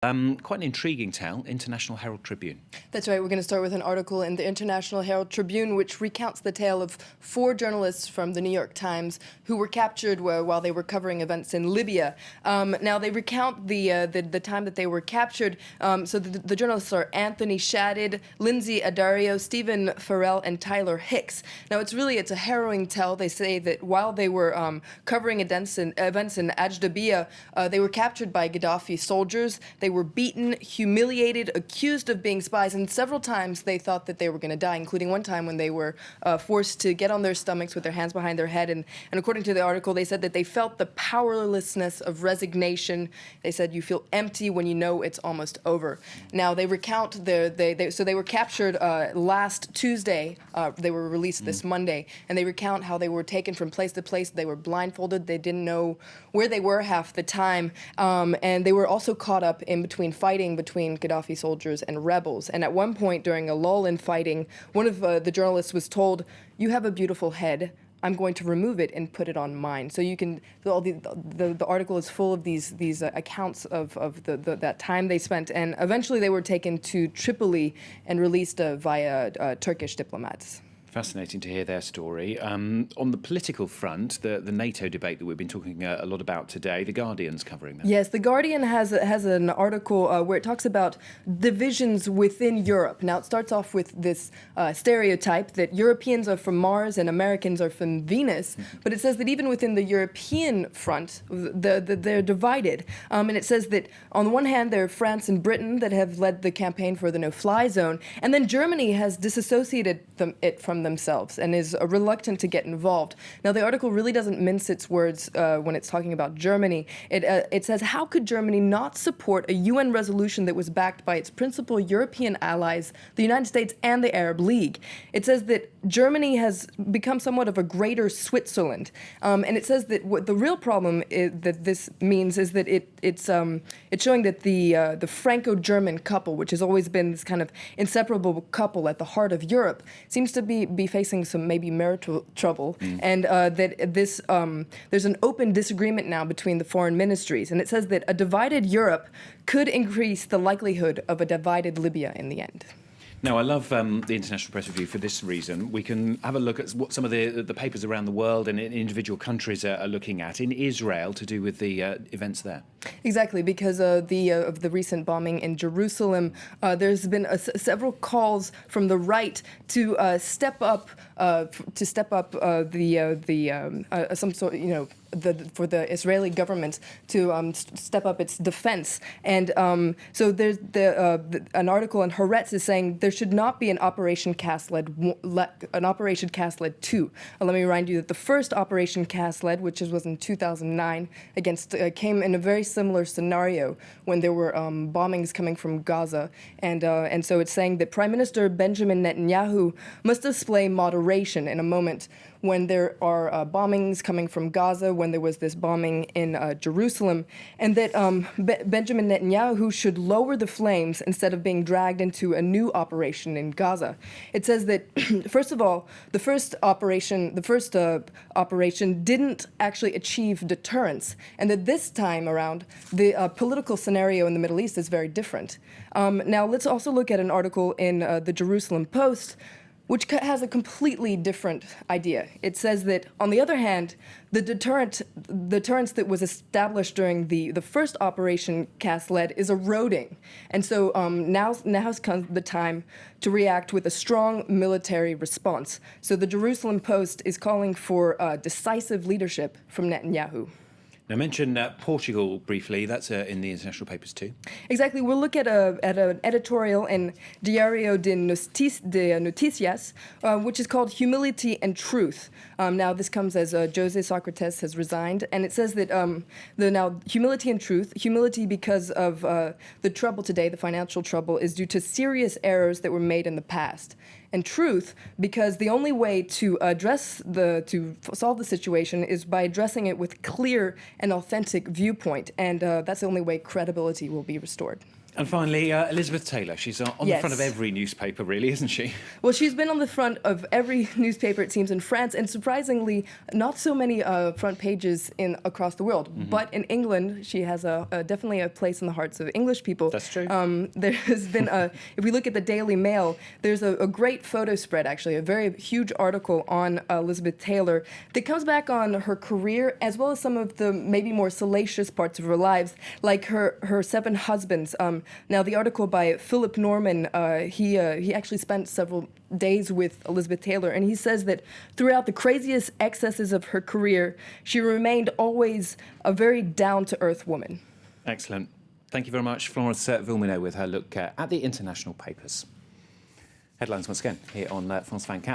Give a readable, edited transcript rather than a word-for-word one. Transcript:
Quite an intriguing tale, International Herald Tribune. That's right. We're going to start with an article in the International Herald Tribune, which recounts the tale of 4 journalists from the New York Times who were captured while they were covering events in Libya. Now, they recount the time that they were captured. So the journalists are Anthony Shadid, Lindsay Addario, Stephen Farrell, and Tyler Hicks. Now, it's a harrowing tale. They say that while they were covering events in Ajdabiya, they were captured by Gaddafi soldiers. They were beaten, humiliated, accused of being spies, and several times they thought that they were going to die, including one time when they were forced to get on their stomachs with their hands behind their head. And according to the article, they said that they felt the powerlessness of resignation. They said you feel empty when you know it's almost over. Now, they recount so they were captured last Tuesday. They were released this Monday, and they recount how they were taken from place to place. They were blindfolded. They didn't know where they were half the time, and they were also caught up in between fighting between Gaddafi soldiers and rebels. And at one point during a lull in fighting, one of the journalists was told, "You have a beautiful head. I'm going to remove it and put it on mine." So you can, the article is full of these accounts of that time they spent, and eventually they were taken to Tripoli and released via Turkish diplomats. Fascinating to hear their story. On the political front, the NATO debate that we've been talking a lot about today, The Guardian's covering that. Yes, The Guardian has an article where it talks about divisions within Europe. Now, it starts off with this stereotype that Europeans are from Mars and Americans are from Venus, but it says that even within the European front, they're divided. And it says that on the one hand, there are France and Britain that have led the campaign for the no-fly zone, and then Germany has disassociated it from themselves and is reluctant to get involved. Now, the article really doesn't mince its words when it's talking about Germany. It says, how could Germany not support a UN resolution that was backed by its principal European allies, the United States and the Arab League? It says that Germany has become somewhat of a greater Switzerland. And it says that what the real problem that this means is that it's showing that the Franco-German couple, which has always been this kind of inseparable couple at the heart of Europe, seems to be facing some maybe marital trouble, and that there's an open disagreement now between the foreign ministries. And it says that a divided Europe could increase the likelihood of a divided Libya in the end. Now, I love the International Press Review for this reason. We can have a look at what some of the papers around the world and in individual countries are looking at in Israel to do with the events there. Exactly, because of the recent bombing in Jerusalem, there's been several calls from the right to step up some sort, for the Israeli government to step up its defense. And so there's an article in Haaretz is saying there should not be an Operation Cast Lead 2. Let me remind you that the first Operation Cast Lead, which was in 2009, came in a very similar scenario when there were bombings coming from Gaza. And so it's saying that Prime Minister Benjamin Netanyahu must display moderation in a moment when there are bombings coming from Gaza, when there was this bombing in Jerusalem, and that Benjamin Netanyahu should lower the flames instead of being dragged into a new operation in Gaza. It says that, first of all, the first operation didn't actually achieve deterrence, and that this time around, the political scenario in the Middle East is very different. Now, let's also look at an article in the Jerusalem Post, which has a completely different idea. It says that, on the other hand, the deterrence that was established during the first Operation Cast Lead is eroding. And so now's come the time to react with a strong military response. So the Jerusalem Post is calling for decisive leadership from Netanyahu. Now, mention Portugal briefly. That's in the international papers too. Exactly. We'll look at an editorial in Diario de Noticias, which is called Humility and Truth. Now, this comes as José Sócrates has resigned, and it says that now humility and truth, humility because of the trouble today, the financial trouble, is due to serious errors that were made in the past. and truth, because the only way to solve the situation is by addressing it with clear and authentic viewpoint, and that's the only way credibility will be restored. And finally, Elizabeth Taylor. She's on the front of every newspaper, really, isn't she? Well, she's been on the front of every newspaper, it seems, in France, and surprisingly, not so many front pages across the world. Mm-hmm. But in England, she has definitely a place in the hearts of English people. That's true. There has been, if we look at the Daily Mail, there's a great photo spread, actually, a very huge article on Elizabeth Taylor that comes back on her career, as well as some of the maybe more salacious parts of her lives, like her 7 husbands. Now, the article by Philip Norman, he actually spent several days with Elizabeth Taylor, and he says that throughout the craziest excesses of her career, she remained always a very down-to-earth woman. Excellent. Thank you very much, Florence Villeneuve, with her look at the international papers. Headlines once again here on France 24.